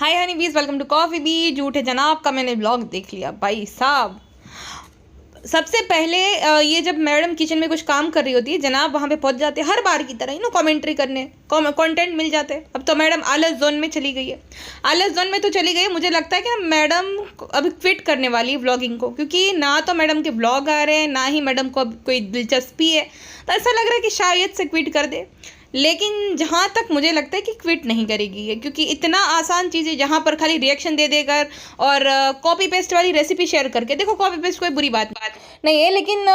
हाय हनी बीज, welcome to coffee B. झूठे जनाब का मैंने ब्लॉग देख लिया भाई साहब। सबसे पहले ये जब मैडम किचन में कुछ काम कर रही होती है, जनाब वहाँ पे पहुँच जाते हैं हर बार की तरह कमेंट्री करने, कंटेंट मिल जाते हैं। अब तो मैडम आलस जोन में चली गई है। आलस जोन में तो चली गई है। मुझे लगता है कि मैडम अभी क्विट करने वाली है व्लॉगिंग को, क्योंकि ना तो मैडम के व्लॉग आ रहे हैं, ना ही मैडम को अब कोई दिलचस्पी है। तो ऐसा लग रहा है कि शायद से क्विट कर दे। लेकिन जहाँ तक मुझे लगता है कि क्विट नहीं करेगी ये, क्योंकि इतना आसान चीज़ है जहाँ पर खाली रिएक्शन दे देकर और कॉपी पेस्ट वाली रेसिपी शेयर करके। देखो, कॉपी पेस्ट कोई बुरी बात नहीं है, लेकिन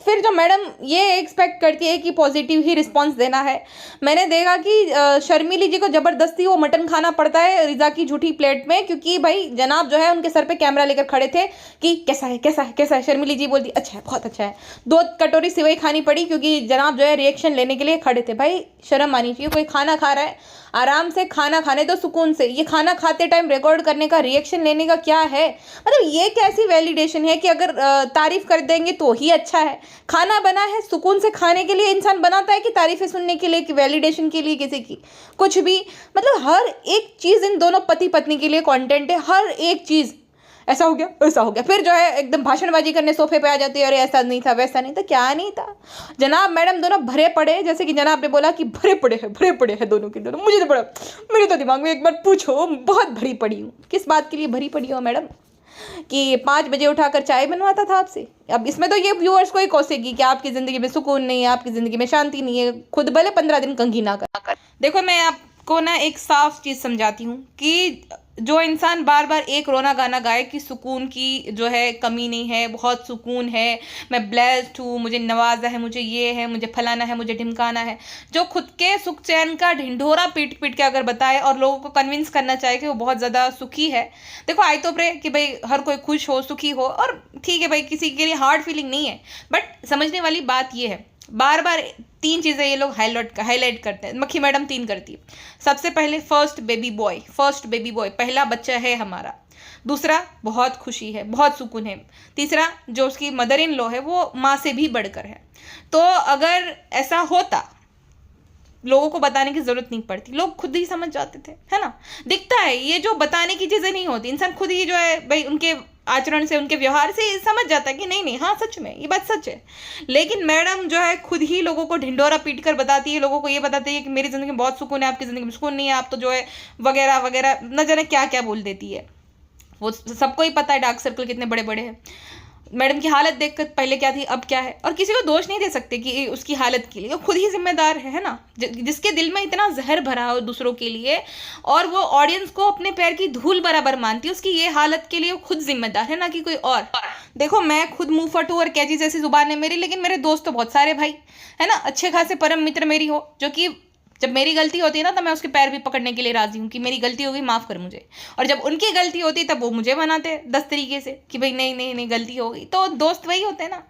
फिर जो मैडम ये एक्सपेक्ट करती है कि पॉजिटिव ही रिस्पांस देना है। मैंने देखा कि शर्मिली जी को ज़बरदस्ती वो मटन खाना पड़ता है रिजा की झूठी प्लेट में, क्योंकि भाई जनाब जो है उनके सर पे कैमरा लेकर खड़े थे कि कैसा है कैसा है कैसा है। शर्मिली जी बोलती अच्छा है, बहुत अच्छा है। 2 कटोरी सिवई खानी पड़ी क्योंकि जनाब जो है रिएक्शन लेने के लिए खड़े थे। भाई शर्म आनी चाहिए। कोई खाना खा रहा है, आराम से खाना खाने दो सुकून से। ये खाना खाते टाइम रिकॉर्ड करने का, रिएक्शन लेने का क्या है? मतलब ये कैसी वैलिडेशन है कि अगर तारीफ कर देंगे तो ही अच्छा है? खाना बना है सुकून से खाने के लिए इंसान बनाता है कि तारीफें सुनने के लिए, कि वैलिडेशन के लिए किसी की? कुछ भी। मतलब हर एक चीज़ इन दोनों पति पत्नी के लिए कंटेंट है, हर एक चीज़। ऐसा हो गया, ऐसा हो गया, फिर जो है एकदम भाषणबाजी करने सोफे पे आ जाती है। अरे ऐसा नहीं था, वैसा नहीं था, क्या नहीं था। जनाब मैडम दोनों भरे पड़े, जैसे कि जनाब ने बोला कि भरे पड़े हैं दोनों के दोनों। मुझे तो बड़ा, मेरे तो दिमाग में एक बार पूछो, बहुत भरी पड़ी हूँ। किस बात के लिए भरी पड़ी हो मैडम? कि 5 बजे उठाकर चाय बनवाता था आपसे? अब इसमें तो ये व्यूअर्स को ही कोसेगी कि आपकी ज़िंदगी में सुकून नहीं है, आपकी ज़िंदगी में शांति नहीं है। खुद भले 15 दिन कंघी ना कर। देखो, मैं आपको ना एक साफ चीज़ समझाती हूँ कि जो इंसान बार बार एक रोना गाना गाए कि सुकून की जो है कमी नहीं है, बहुत सुकून है, मैं ब्लेस्ड हूँ, मुझे नवाजा है, मुझे ये है, मुझे फलाना है, मुझे ढिमकाना है, जो खुद के सुख चैन का ढिंढोरा पीट पीट के अगर बताए और लोगों को कन्विंस करना चाहे कि वो बहुत ज़्यादा सुखी है। देखो, आई तो प्रे कि भाई हर कोई खुश हो, सुखी हो, और ठीक है भाई, किसी के लिए हार्ड फीलिंग नहीं है। बट समझने वाली बात ये है, बार बार 3 चीज़ें ये लोग हाईलाइट करते हैं। मक्खी मैडम 3 करती है। सबसे पहले फर्स्ट बेबी बॉय, पहला बच्चा है हमारा। दूसरा, बहुत खुशी है, बहुत सुकून है। तीसरा, जो उसकी मदर इन लॉ है वो माँ से भी बढ़कर है। तो अगर ऐसा होता, लोगों को बताने की जरूरत नहीं पड़ती, लोग खुद ही समझ जाते थे, है ना। दिखता है, ये जो बताने की चीज़ें नहीं होती, इंसान खुद ही जो है भाई उनके आचरण से, उनके व्यवहार से समझ जाता है कि नहीं नहीं, हाँ सच में ये बात सच है। लेकिन मैडम जो है खुद ही लोगों को ढिंडोरा पीट कर बताती है, लोगों को ये बताती है कि मेरी ज़िंदगी में बहुत सुकून है, आपकी ज़िंदगी में सुकून नहीं है, आप तो जो है वगैरह वगैरह न जाने क्या क्या बोल देती है। वो सबको ही पता है डार्क सर्कल कितने बड़े बड़े हैं। मैडम की हालत देखकर पहले क्या थी अब क्या है, और किसी को दोष नहीं दे सकते कि उसकी हालत के लिए वो खुद ही जिम्मेदार है ना। जिसके दिल में इतना जहर भरा हो दूसरों के लिए, और वो ऑडियंस को अपने पैर की धूल बराबर मानती है, उसकी ये हालत के लिए वो खुद जिम्मेदार है, ना कि कोई और। देखो, मैं खुद मुंह फटू और कैची जैसी जुबान है मेरी, लेकिन मेरे दोस्त तो बहुत सारे भाई है ना, अच्छे खासे परम मित्र मेरी हो, जो कि जब मेरी गलती होती है ना, तो मैं उसके पैर भी पकड़ने के लिए राजी हूँ कि मेरी गलती होगी, माफ़ कर मुझे। और जब उनकी गलती होती है तब वो मुझे बनाते 10 तरीके से कि भाई नहीं नहीं नहीं, गलती हो गई। तो दोस्त वही होते हैं ना।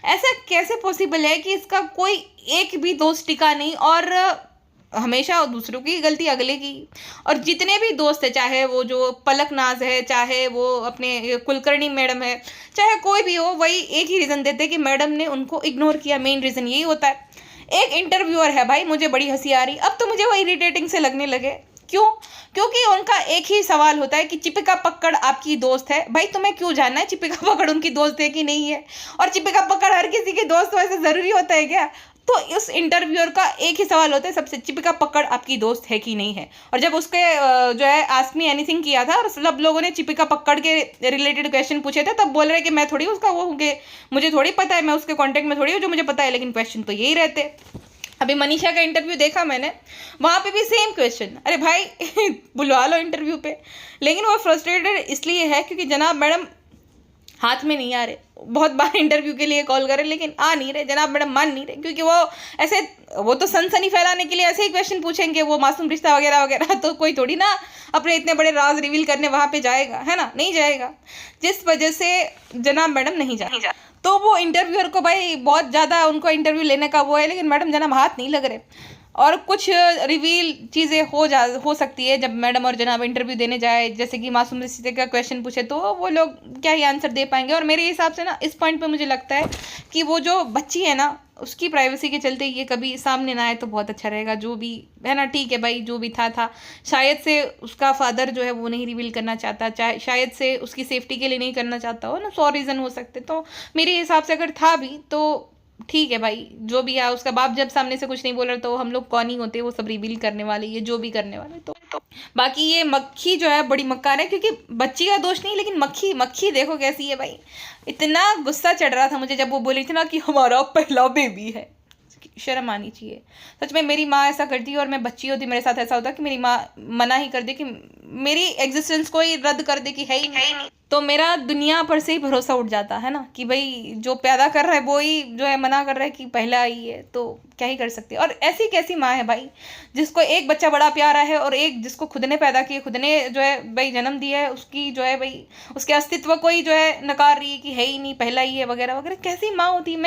ऐसा कैसे पॉसिबल है कि इसका कोई एक भी दोस्त टिका नहीं, और हमेशा दूसरों की गलती अगले की। और जितने भी दोस्त है, चाहे वो जो पलक नाज है, चाहे वो अपने कुलकर्णी मैडम है, चाहे कोई भी हो, वही एक ही रीज़न देते कि मैडम ने उनको इग्नोर किया। मेन रीज़न यही होता है। एक इंटरव्यूअर है भाई, मुझे बड़ी हंसी आ रही, अब तो मुझे वो इरिटेटिंग से लगने लगे। क्यों? क्योंकि उनका एक ही सवाल होता है कि चिपिका पक्कड़ आपकी दोस्त है। भाई तुम्हें क्यों जानना है चिपिका पक्कड़ उनकी दोस्त है कि नहीं है? और चिपिका पक्कड़ हर किसी की दोस्त वैसे ज़रूरी होता है क्या? तो इस इंटरव्यूअर का एक ही सवाल होता है सबसे, चिपिका पक्कड़ आपकी दोस्त है कि नहीं है। और जब उसके जो है आस्क मी एनीथिंग किया था और सब लोगों ने चिपिका पक्कड़ के रिलेटेड क्वेश्चन पूछे थे, तब बोल रहे कि मैं थोड़ी उसका वो हूँ, कि मुझे थोड़ी पता है, मैं उसके कॉन्टेक्ट में थोड़ी हूँ जो मुझे पता है, लेकिन क्वेश्चन तो यही रहते। अभी मनीषा का इंटरव्यू देखा मैंने, वहाँ पे भी सेम क्वेश्चन। अरे भाई बुलवा लो इंटरव्यू पे। लेकिन वो फ्रस्ट्रेटेड इसलिए है क्योंकि जनाब मैडम हाथ में नहीं आ रहे। बहुत बार इंटरव्यू के लिए कॉल करें लेकिन आ नहीं रहे, जनाब मैडम मान नहीं रहे, क्योंकि वो तो सनसनी फैलाने के लिए ऐसे ही क्वेश्चन पूछेंगे, वो मासूम रिश्ता वगैरह वगैरह। तो कोई थोड़ी ना अपने इतने बड़े राज रिवील करने वहाँ पे जाएगा, है ना, नहीं जाएगा। जिस वजह से जनाब मैडम नहीं जा। तो वो इंटरव्यूअर को भाई बहुत ज़्यादा उनको इंटरव्यू लेने का वो है, लेकिन मैडम जनाब हाथ नहीं लग रहे। और कुछ रिवील चीज़ें हो सकती है जब मैडम और जनाब इंटरव्यू देने जाए, जैसे कि मासूम रिश्ते का क्वेश्चन पूछे तो वो लोग क्या ही आंसर दे पाएंगे। और मेरे हिसाब से ना इस पॉइंट पे मुझे लगता है कि वो जो बच्ची है ना, उसकी प्राइवेसी के चलते ये कभी सामने ना आए तो बहुत अच्छा रहेगा। जो भी है ना, ठीक है भाई, जो भी था। शायद से उसका फादर जो है वो नहीं रिवील करना चाहता, चाहे शायद से उसकी सेफ्टी के लिए नहीं करना चाहता हो ना, 100 रीज़न हो सकते। तो मेरे हिसाब से अगर था भी तो ठीक है भाई, जो भी है। उसका बाप जब सामने से कुछ नहीं बोल रहा तो हम लोग कौन ही होते वो सब रिवील करने वाले, ये जो भी करने वाले। तो बाकी ये मक्खी जो है बड़ी मक्कार है, क्योंकि बच्ची का दोष नहीं, लेकिन मक्खी मक्खी देखो कैसी है भाई। इतना गुस्सा चढ़ रहा था मुझे जब वो बोली थी ना कि हमारा पहला बेबी है। शर्म आनी चाहिए सच में। मेरी माँ ऐसा करती और मैं बच्ची होती, मेरे साथ ऐसा होता कि मेरी माँ मना ही कर दे, कि मेरी एग्जिस्टेंस को ही रद्द कर दे कि है ही नहीं, तो मेरा दुनिया पर से ही भरोसा उठ जाता है ना, कि भाई जो पैदा कर रहा है वो ही जो है मना कर रहा है कि पहला ही है, तो क्या ही कर सकते हैं। और ऐसी कैसी माँ है भाई, जिसको एक बच्चा बड़ा प्यारा है और एक जिसको खुद ने पैदा किया, खुद ने जो है भाई जन्म दिया है, उसकी जो है भाई उसके अस्तित्व को ही जो है नकार रही है कि है ही नहीं, पहला ही है वगैरह वगैरह। कैसी माँ होती है।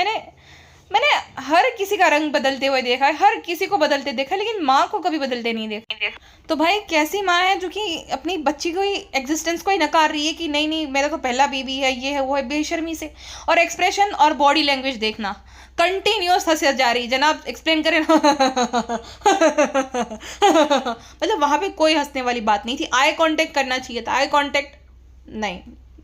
मैंने हर किसी का रंग बदलते हुए देखा है, हर किसी को बदलते देखा, लेकिन माँ को कभी बदलते नहीं देखा। तो भाई कैसी माँ है जो कि अपनी बच्ची को ही एग्जिस्टेंस को ही नकार रही है कि नहीं नहीं मेरा तो पहला बेबी है, ये है वो है, बेशर्मी से। और एक्सप्रेशन और बॉडी लैंग्वेज देखना, कंटिन्यूस हंस जा रही। जनाब एक्सप्लेन करें मतलब वहां पे कोई हंसने वाली बात नहीं थी। आई कांटेक्ट करना चाहिए था, आई कांटेक्ट नहीं,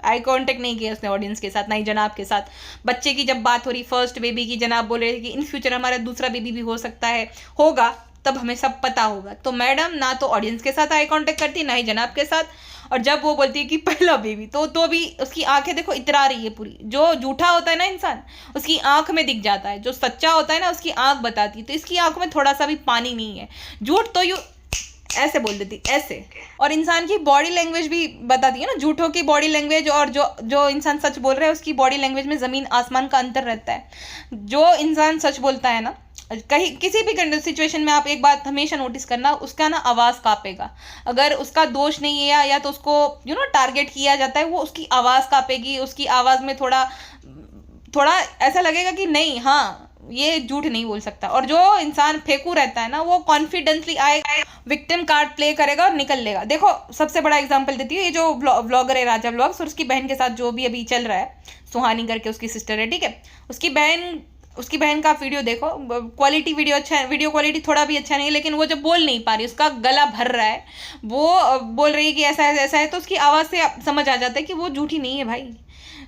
आई कांटेक्ट नहीं किया उसने ऑडियंस के साथ, ना ही जनाब के साथ। बच्चे की जब बात हो रही फर्स्ट बेबी की, जनाब बोल रहे थे कि इन फ्यूचर हमारा दूसरा बेबी भी हो सकता है, होगा तब हमें सब पता होगा। तो मैडम ना तो ऑडियंस के साथ आई कांटेक्ट करती, ना ही जनाब के साथ। और जब वो बोलती है कि पहला बेबी, तो भी उसकी आंखें देखो इतरा रही है पूरी। जो झूठा होता है ना इंसान, उसकी आंख में दिख जाता है, जो सच्चा होता है ना उसकी आंख बताती है। तो इसकी आंखों में थोड़ा सा भी पानी नहीं है। झूठ तो यू ऐसे बोल देती, ऐसे। और इंसान की बॉडी लैंग्वेज भी बताती है ना, झूठों की बॉडी लैंग्वेज और जो इंसान सच बोल रहा है उसकी बॉडी लैंग्वेज में ज़मीन आसमान का अंतर रहता है। जो इंसान सच बोलता है ना, कहीं किसी भी सिचुएशन में आप एक बात हमेशा नोटिस करना, उसका ना आवाज़ कांपेगा। अगर उसका दोष नहीं है या तो उसको टारगेट किया जाता है, वो उसकी आवाज़ कांपेगी, उसकी आवाज़ में थोड़ा ऐसा लगेगा कि नहीं, हाँ ये झूठ नहीं बोल सकता। और जो इंसान फेंकू रहता है ना, वो कॉन्फिडेंटली आएगा, विक्टिम कार्ड प्ले करेगा और निकल लेगा। देखो सबसे बड़ा एग्जांपल देती हूँ, ये जो व्लॉगर है राजा व्लॉग्स, और उसकी बहन के साथ जो भी अभी चल रहा है, सुहानी करके उसकी सिस्टर है, ठीक है। उसकी बहन का वीडियो देखो, क्वालिटी वीडियो अच्छा है, वीडियो क्वालिटी थोड़ा भी अच्छा नहीं है, लेकिन वो जब बोल नहीं पा रही, उसका गला भर रहा है, वो बोल रही है कि ऐसा है ऐसा है, तो उसकी आवाज़ से समझ आ जाता है कि वो झूठी नहीं है भाई।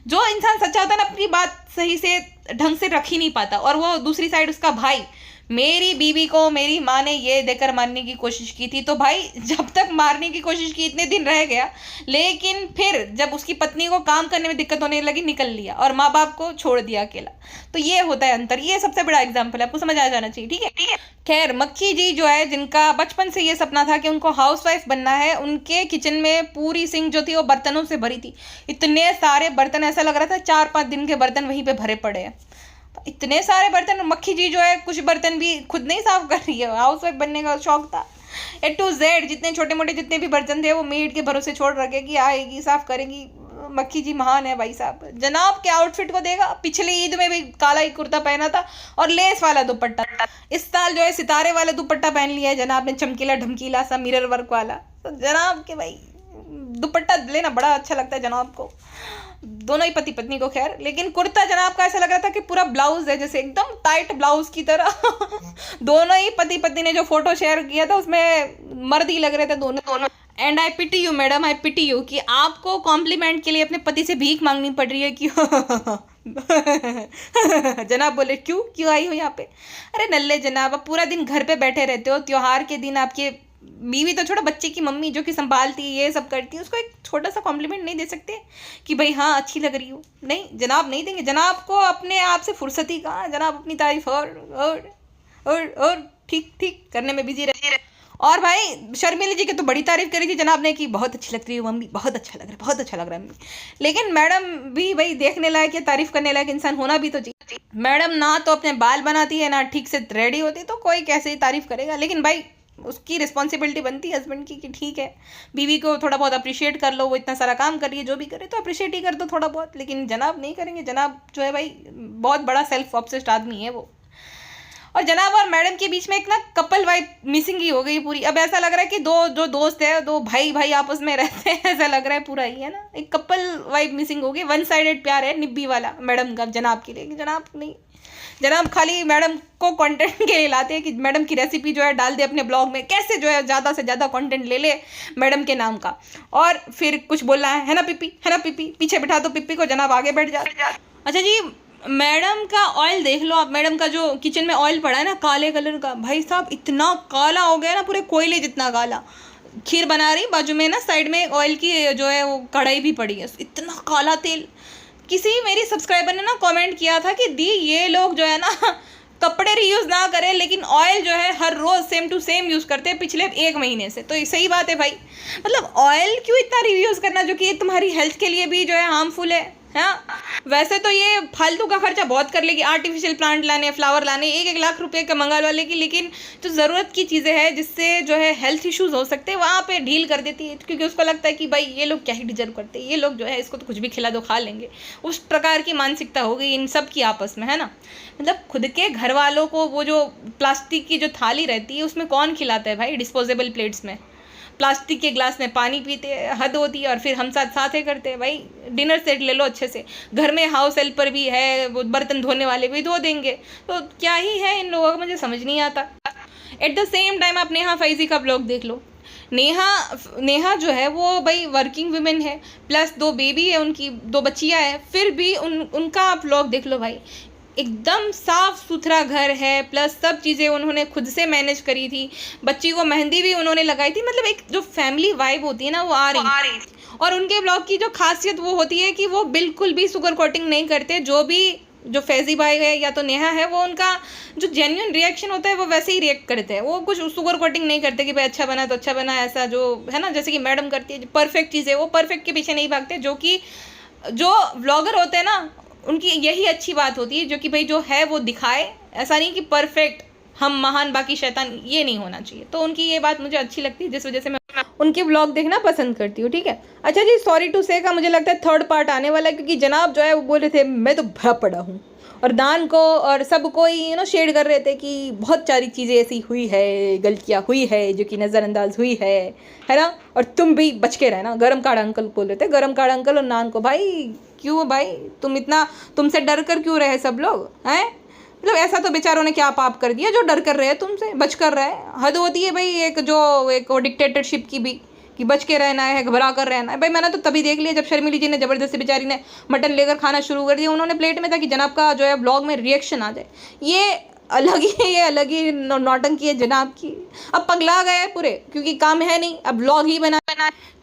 जो इंसान सच्चा होता है ना, अपनी बात सही से ढंग से रख ही नहीं पाता। और वो दूसरी साइड उसका भाई, मेरी बीवी को मेरी माँ ने ये देकर मारने की कोशिश की थी, तो भाई जब तक मारने की कोशिश की इतने दिन रह गया, लेकिन फिर जब उसकी पत्नी को काम करने में दिक्कत होने लगी, निकल लिया और माँ बाप को छोड़ दिया अकेला। तो ये होता है अंतर, ये सबसे बड़ा एग्जाम्पल है, आपको समझ आ जाना चाहिए, ठीक है। खैर मक्खी जी जो है, जिनका बचपन से ये सपना था कि उनको हाउसवाइफ बनना है, उनके किचन में पूरी सिंक जो थी वो बर्तनों से भरी थी। इतने सारे बर्तन, ऐसा लग रहा था 4-5 दिन के बर्तन वहीं पे भरे पड़े हैं। इतने सारे बर्तन, मक्खी जी जो है कुछ बर्तन भी खुद नहीं साफ कर रही है, हाउस वाइफ बनने का शौक था। A to Z जितने छोटे मोटे जितने भी बर्तन थे वो मेड के भरोसे छोड़ रखे कि आएगी साफ करेगी। मक्खी जी महान है भाई साहब। जनाब के आउटफिट को देगा, पिछले ईद में भी काला ही कुर्ता पहना था और लेस वाला दुपट्टा। इस साल जो है सितारे वाला दुपट्टा पहन लिया है जनाब ने, चमकीला ढमकीला सा मिरर वर्क वाला। तो जनाब के भाई दुपट्टा लेना बड़ा अच्छा लगता है जनाब को, दोनों ही पति पत्नी को। खैर लेकिन कुर्ता जनाब का ऐसा लग रहा था कि पूरा ब्लाउज है, जैसे एकदम टाइट ब्लाउज की तरह। दोनों ही पति पत्नी ने जो फोटो शेयर किया था उसमें मर्द ही लग रहे थे दोनों। And I pity you madam, I pity you कि आपको कॉम्प्लीमेंट के लिए अपने पति से भीख मांगनी पड़ रही है। क्यों? जनाब बोले क्यों आई हो यहाँ पे? अरे नल्ले जनाब, आप पूरा दिन घर पे बैठे रहते हो, त्योहार के दिन आपके बीवी तो छोड़ो, बच्चे की मम्मी जो कि संभालती है, ये सब करती है, उसको एक छोटा सा कॉम्प्लीमेंट नहीं दे सकते कि भाई हाँ अच्छी लग रही हो? नहीं जनाब, नहीं देंगे। जनाब को अपने आप से फुर्सत ही कहाँ, जनाब अपनी तारीफ और ठीक करने में बिजी रहती है। और भाई शर्मिली जी की तो बड़ी तारीफ करी थी जनाब ने कि बहुत अच्छी लग रही है मम्मी, बहुत अच्छा लग रहा है, बहुत अच्छा लग रहा है मम्मी। लेकिन मैडम भी भाई देखने लायक या तारीफ करने लायक इंसान होना भी तो चाहिए। मैडम ना तो अपने बाल बनाती है, ना ठीक से रेडी होती, तो कोई कैसे ही तारीफ करेगा। लेकिन भाई उसकी रिस्पॉन्सिबिलिटी बनती है हस्बैंड की कि ठीक है बीवी को थोड़ा बहुत अप्रिशिएट कर लो, वो इतना सारा काम कर रही है, जो भी करे तो अप्रिशिएट ही कर दो थोड़ा बहुत। लेकिन जनाब नहीं करेंगे। जनाब जो है भाई बहुत बड़ा सेल्फ ऑब्सेस्ड आदमी है वो। और जनाब और मैडम के बीच में एक ना कपल वाइब मिसिंग ही हो गई पूरी। अब ऐसा लग रहा है कि दो जो दोस्त है, दो भाई आपस में रहते हैं, ऐसा लग रहा है पूरा ही, है ना। एक कपल वाइब मिसिंग हो गई, वन साइडेड प्यार है निब्बी वाला मैडम का जनाब के लिए। जनाब नहीं, जनाब खाली मैडम को कंटेंट के लिए लाते हैं कि मैडम की रेसिपी जो है डाल दे अपने ब्लॉग में, कैसे जो है ज़्यादा से ज़्यादा कंटेंट ले ले मैडम के नाम का। और फिर कुछ बोलना है ना पिप्पी, है ना पिप्पी, पीछे बैठा दो पिप्पी को, जनाब आगे बैठ जा। अच्छा जी, मैडम का ऑयल देख लो आप, मैडम का जो किचन में ऑयल पड़ा है ना काले कलर का, भाई साहब इतना काला हो गया ना, पूरे कोयले जितना काला। खीर बना रही, बाजू में ना साइड में ऑयल की जो है वो कढ़ाई भी पड़ी है, इतना काला तेल। किसी मेरी सब्सक्राइबर ने ना कमेंट किया था कि दी ये लोग जो है ना कपड़े रीयूज़ ना करें लेकिन ऑयल जो है हर रोज़ सेम टू सेम यूज़ करते हैं पिछले 1 महीने से। तो ये सही बात है भाई, मतलब ऑयल क्यों इतना रीयूज़ करना जो कि तुम्हारी हेल्थ के लिए भी जो है हार्मफुल है। हाँ, वैसे तो ये फालतू का खर्चा बहुत कर लेगी, आर्टिफिशियल प्लांट लाने, फ्लावर लाने, 1-1 लाख रुपए का मंगा लो लेगी, लेकिन जो ज़रूरत की चीज़ें हैं जिससे जो है हेल्थ इश्यूज़ हो सकते हैं वहाँ पे ढील कर देती है, क्योंकि उसको लगता है कि भाई ये लोग क्या ही डिजर्व करते हैं, ये लोग जो है इसको तो कुछ भी खिला दो खा लेंगे। उस प्रकार की मानसिकता हो गई इन सब की आपस में, है ना। मतलब खुद के घर वालों को वो जो प्लास्टिक की जो थाली रहती है उसमें कौन खिलाता है भाई, डिस्पोजेबल प्लेट्स में प्लास्टिक के ग्लास में पानी पीते हैं, हद होती है। और फिर हम साथ साथ करते हैं भाई, डिनर सेट ले लो अच्छे से, घर में हाउस हेल्पर भी है, वो बर्तन धोने वाले भी धो देंगे, तो क्या ही है इन लोगों को, मुझे समझ नहीं आता। एट द सेम टाइम आप नेहा फैज़ी का ब्लॉग देख लो। नेहा जो है वो भाई वर्किंग वुमेन है, प्लस 2 बेबी है उनकी, 2 बच्चियाँ हैं, फिर भी उनका आप ब्लॉग देख लो भाई, एकदम साफ़ सुथरा घर है, प्लस सब चीज़ें उन्होंने खुद से मैनेज करी थी, बच्ची को मेहंदी भी उन्होंने लगाई थी, मतलब एक जो फैमिली वाइब होती है ना वो आ रही थी। और उनके ब्लॉग की जो खासियत वो होती है कि वो बिल्कुल भी शुगर कोटिंग नहीं करते, जो फैज़ी भाई है या तो नेहा है, वो उनका जो जेन्युइन रिएक्शन होता है वो वैसे ही रिएक्ट करते हैं, वो कुछ शुगर कोटिंग नहीं करते कि भाई अच्छा बना तो अच्छा बना, ऐसा जो है ना, जैसे कि मैडम करती है परफेक्ट चीज़ें, वो परफेक्ट के पीछे नहीं भागते। जो कि जो व्लॉगर होते हैं ना उनकी यही अच्छी बात होती है, जो कि भाई जो है वो दिखाए, ऐसा नहीं कि परफेक्ट हम महान बाकी शैतान, ये नहीं होना चाहिए। तो उनकी ये बात मुझे अच्छी लगती है, जिस वजह से मैं उनके ब्लॉग देखना पसंद करती हूँ। ठीक है, अच्छा जी, सॉरी टू से का मुझे लगता है 3rd पार्ट आने वाला है, क्योंकि जनाब जो है वो बोल रहे थे मैं तो भरा पड़ा हूँ, और दान को और सबको ही शेड कर रहे थे कि बहुत सारी चीज़ें ऐसी हुई है, गलतियाँ हुई है जो कि नज़रअंदाज हुई है ना, और तुम भी बच के रहना। गरम काढ़ा अंकल बोल रहे थे, गरम काढ़ा अंकल और नान को, भाई क्यों भाई तुमसे डर कर क्यों रहे सब लोग हैं, मतलब ऐसा तो बेचारों ने क्या पाप कर दिया जो डर कर रहे हैं तुमसे, बच कर रहे हैं। हद होती है भाई एक डिक्टेटरशिप की भी, कि बच के रहना है, घबरा कर रहना है। भाई मैंने तो तभी देख लिया जब शर्मिली जी ने ज़बरदस्ती बेचारी ने मटन लेकर खाना शुरू कर दिया उन्होंने प्लेट में, ताकि जनाब का जो है ब्लॉग में रिएक्शन आ जाए। ये अलग ही नौटंकी है जनाब की। अब पगला गए हैं पूरे, क्योंकि काम है नहीं, अब ब्लॉग ही बना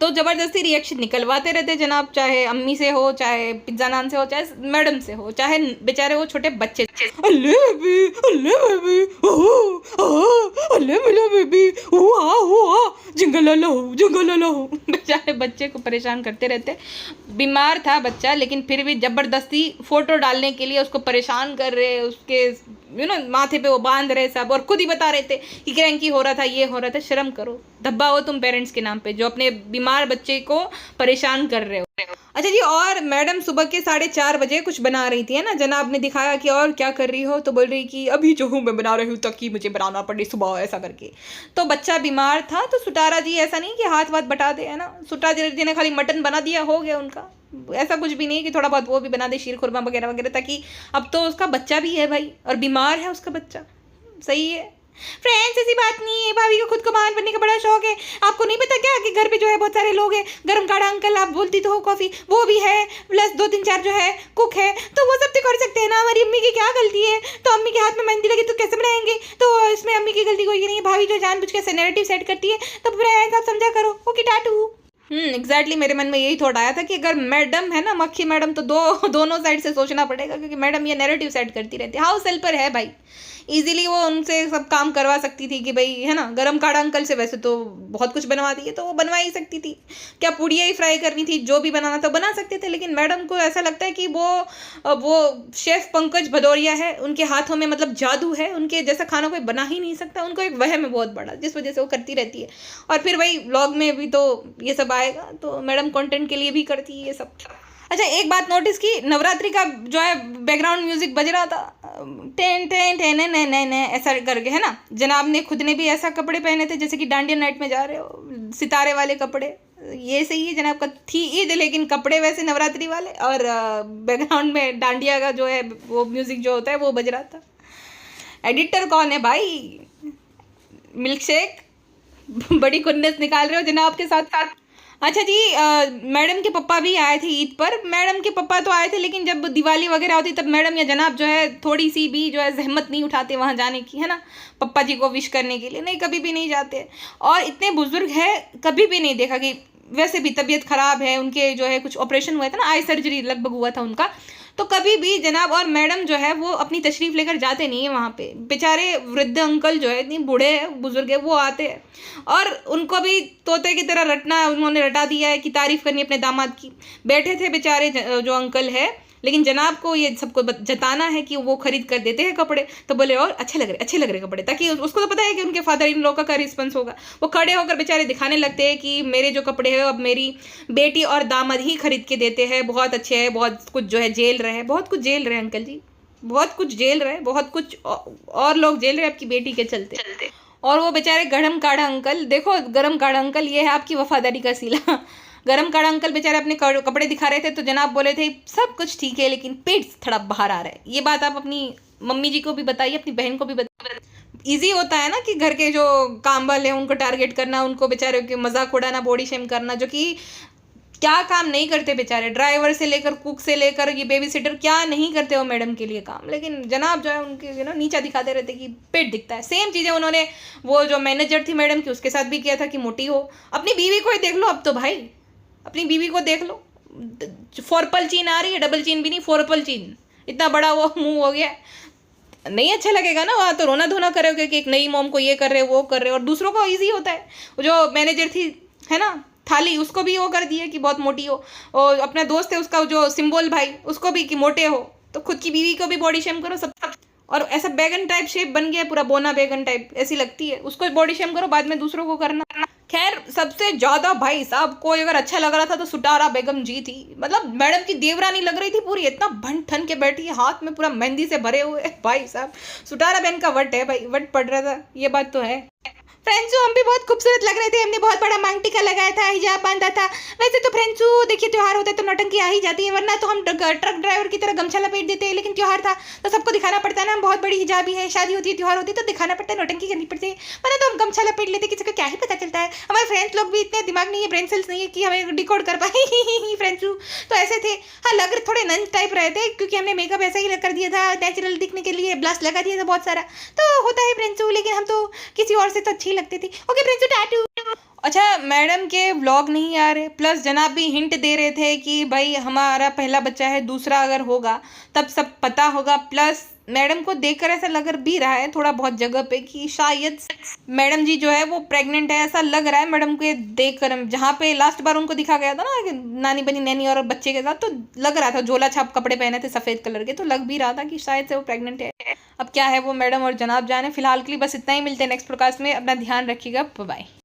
तो ज़बरदस्ती रिएक्शन निकलवाते रहते जनाब, चाहे अम्मी से हो, चाहे पिज्ज़ा नान से हो, चाहे मैडम से हो, चाहे बेचारे वो छोटे बच्चे, अल्ले बेबी, अल्ले बेबी, अल्ले मिला बेबी, जिंगल बेचारे बच्चे को परेशान करते रहते। बीमार था बच्चा, लेकिन फिर भी ज़बरदस्ती फ़ोटो डालने के लिए उसको परेशान कर रहे, उसके माथे पे वो बांध रहे सब, और खुद ही बता रहे थे कि क्रैंकी हो रहा था, ये हो रहा था। शर्म करो, धब्बा हो तुम पेरेंट्स के नाम पे जो अपने बीमार बच्चे को परेशान कर रहे हो। अच्छा जी, और मैडम सुबह के 4:30 बजे कुछ बना रही थी, है ना, जनाब ने दिखाया कि और क्या कर रही हो, तो बोल रही कि अभी जो हूँ मैं बना रही हूँ ताकि मुझे बनाना पड़े सुबह, ऐसा करके। तो बच्चा बीमार था, तो सुटारा जी ऐसा नहीं कि हाथ बटा दे, है ना, सुटारा जी ने खाली मटन बना दिया, हो गया उनका, ऐसा कुछ भी नहीं कि थोड़ा बहुत वो भी बना दे, शीर खुरमा वगैरह वगैरह, ताकि अब तो उसका बच्चा भी है भाई, और बीमार है उसका बच्चा। सही है फ्रेंड्स, ऐसी बात नहीं है, भाभी को खुद को महान बनने का बड़ा शौक है। आपको नहीं पता क्या कि घर पे जो है बहुत सारे लोग हैं, गरम काढ़ा अंकल आप बोलती तो हो, कॉफ़ी वो भी है, प्लस 2-3-4 जो है कुक है, तो वो सब तो कर सकते हैं ना। हमारी अम्मी की क्या गलती है, तो अम्मी के हाथ में मेहंदी लगी तो कैसे बनाएंगे, तो इसमें अम्मी की गलती कोई नहीं है। भाभी जो जानबूझ के नैरेटिव सेट करती है, तो फ्रेंड्स आप समझा करो, ओके टाटू। एग्जैक्टली मेरे मन में यही थॉट आया था कि अगर मैडम है ना, मक्खी मैडम, तो दोनों साइड से सोचना पड़ेगा, क्योंकि मैडम ये नैरेटिव सेट करती रहती है, हाउस हेल्पर है भाई, इजीली वो उनसे सब काम करवा सकती थी कि भाई है ना, गरम काढ़ा अंकल से वैसे तो बहुत कुछ बनवा दिए, तो वो बनवा ही सकती थी, क्या पूड़ियाँ ही फ्राई करनी थी, जो भी बनाना था बना सकते थे। लेकिन मैडम को ऐसा लगता है कि वो शेफ़ पंकज भदौरिया है, उनके हाथों में मतलब जादू है, उनके जैसा खाना कोई बना ही नहीं सकता, उनको एक वहम है बहुत बड़ा, जिस वजह से वो करती रहती है। और फिर भाई व्लॉग में भी तो ये सब आएगा, तो मैडम कंटेंट के लिए भी करती है ये सब। अच्छा, एक बात नोटिस की, नवरात्रि का जो है बैकग्राउंड म्यूजिक बज रहा था, टेन टेन टेन ने ऐसा करके, है ना। जनाब ने खुद ने भी ऐसा कपड़े पहने थे जैसे कि डांडिया नाइट में जा रहे हो, सितारे वाले कपड़े, ये सही है जनाब का, थी ईद लेकिन कपड़े वैसे नवरात्रि वाले, और बैकग्राउंड में डांडिया का जो है वो म्यूजिक जो होता है वो बज रहा था। एडिटर कौन है भाई? मिल्क शेक बड़ी कुन्नस निकाल रहे हो जनाब के साथ साथ। अच्छा जी, मैडम के पापा भी आए थे ईद पर। मैडम के पापा तो आए थे, लेकिन जब दिवाली वगैरह होती तब मैडम या जनाब जो है थोड़ी सी भी जो है जहमत नहीं उठाते वहाँ जाने की, है ना, पप्पा जी को विश करने के लिए। नहीं, कभी भी नहीं जाते। और इतने बुजुर्ग है, कभी भी नहीं देखा कि, वैसे भी तबीयत खराब है उनके, जो है कुछ ऑपरेशन हुआ था ना, आई सर्जरी लगभग हुआ था उनका, तो कभी भी जनाब और मैडम जो है वो अपनी तशरीफ़ लेकर जाते नहीं है वहाँ पे। बेचारे वृद्ध अंकल जो है, इतनी बूढ़े हैं, बुजुर्ग है, वो आते हैं और उनको भी तोते की तरह रटना उन्होंने रटा दिया है कि तारीफ़ करनी अपने दामाद की। बैठे थे बेचारे जो अंकल है, लेकिन जनाब को ये सबको जताना है कि वो खरीद कर देते हैं कपड़े, तो बोले और अच्छे लग रहे कपड़े, ताकि उसको तो पता है कि उनके फादर इन लोगों का रिस्पॉन्स होगा। वो खड़े होकर बेचारे दिखाने लगते हैं कि मेरे जो कपड़े हैं अब मेरी बेटी और दामाद ही खरीद के देते हैं, बहुत अच्छे हैं, बहुत कुछ जो है झेल रहे हैं, बहुत कुछ झेल रहे हैं अंकल जी, बहुत कुछ झेल रहे हैं, बहुत कुछ और लोग झेल रहे हैं आपकी बेटी के चलते। और वो बेचारे गरम काढ़ा अंकल, देखो गरम काढ़ा अंकल, ये है आपकी वफादारी का सीला। गरम काढ़ा अंकल बेचारे अपने कपड़े दिखा रहे थे, तो जनाब बोले थे सब कुछ ठीक है लेकिन पेट थोड़ा बाहर आ रहा है। ये बात आप अपनी मम्मी जी को भी बताइए, अपनी बहन को भी बताइए। ईजी होता है ना कि घर के जो काम वाले हैं उनको टारगेट करना, उनको बेचारे के मजाक उड़ाना, बॉडी शेम करना, जो कि क्या काम नहीं करते बेचारे, ड्राइवर से लेकर कुक से लेकर ये बेबी सिटर, क्या नहीं करते वो मैडम के लिए काम, लेकिन जनाब जो है उनके नीचा दिखाते रहते कि पेट दिखता है। सेम चीज़ें उन्होंने वो जो मैनेजर थी मैडम की उसके साथ भी किया था कि मोटी हो। अपनी बीवी को ही देख लो अब तो भाई, अपनी बीवी को देख लो, फोरपल चीन आ रही है, डबल चीन भी नहीं, फोरपल चीन, इतना बड़ा वो मुंह हो गया। नहीं अच्छा लगेगा ना, वहाँ तो रोना धोना करोगे कि एक नई मॉम को ये कर रहे वो कर रहे, और दूसरों को ईजी होता है। जो मैनेजर थी, है ना, थाली, उसको भी वो कर दिए कि बहुत मोटी हो, और अपना दोस्त है उसका जो सिंबल भाई, उसको भी कि मोटे हो, तो खुद की बीवी को भी बॉडी शेम करो सब। और ऐसा बैगन टाइप शेप बन गया पूरा, बोना बैगन टाइप ऐसी लगती है, उसको बॉडी शेम करो, बाद में दूसरों को करना। खैर सबसे ज्यादा भाई साहब को अगर अच्छा लग रहा था तो सुटारा बेगम जी थी। मतलब मैडम की देवरानी लग रही थी पूरी, इतना भन ठन के बैठी है, हाथ में पूरा मेहंदी से भरे हुए भाई साहब। सुटारा बहन का वट है भाई, वट पड़ रहा था, ये बात तो है। फ्रेंड्सू हम भी बहुत खूबसूरत लग रहे थे, हमने बहुत बड़ा मांग टीका लगाया था, हिजाब बांधा था। वैसे तो फ्रेंड्सू देखिए त्योहार होता है तो नौटंकी आ ही जाती है, वरना तो हम ट्रक ड्राइवर की तरह गमछा लपेट देते हैं, लेकिन त्योहार था तो सबको दिखाना पड़ता है ना, हम बहुत बड़ी हिजाबी है, शादी होती है, त्योहार होती है तो दिखाना पड़ता है, नौटंकी करनी पड़ती है, वरना तो हम गमछा लपेट लेते, किसी को क्या ही पता चलता है। हमारे फ्रेंड्स लोग भी इतने दिमाग नहीं है, ब्रेन सेल्स नहीं है कि हमें डिकोड कर पाए। फ्रेंड्सू तो ऐसे थे, हाँ लग थोड़े नंज टाइप रहे थे, क्योंकि हमने मेकअप ऐसा ही कर दिया था, नेचुरल दिखने के लिए ब्लास्ट लगा दिया था बहुत सारा, तो होता है फ्रेंड्सू, लेकिन हम तो किसी और से तो अच्छी लगती थी। ओके फ्रेंड्सू, टाटू। अच्छा, मैडम के व्लॉग नहीं आ रहे, प्लस जनाब भी हिंट दे रहे थे कि भाई हमारा पहला बच्चा है, दूसरा अगर होगा तब सब पता होगा। प्लस मैडम को देखकर ऐसा लग भी रहा है थोड़ा बहुत जगह पे कि शायद मैडम जी जो है वो प्रेग्नेंट है, ऐसा लग रहा है मैडम को देखकर। जहाँ पे लास्ट बार उनको दिखा गया था ना कि नानी बनी नैनी और बच्चे के साथ, तो लग रहा था, झोला छाप कपड़े पहने थे सफ़ेद कलर के, तो लग भी रहा था कि शायद से वो प्रेग्नेंट है। अब क्या है वो मैडम और जनाब जाने। फिलहाल के लिए बस इतना ही, मिलते हैं नेक्स्ट पॉडकास्ट में, अपना ध्यान रखिएगा, बाय।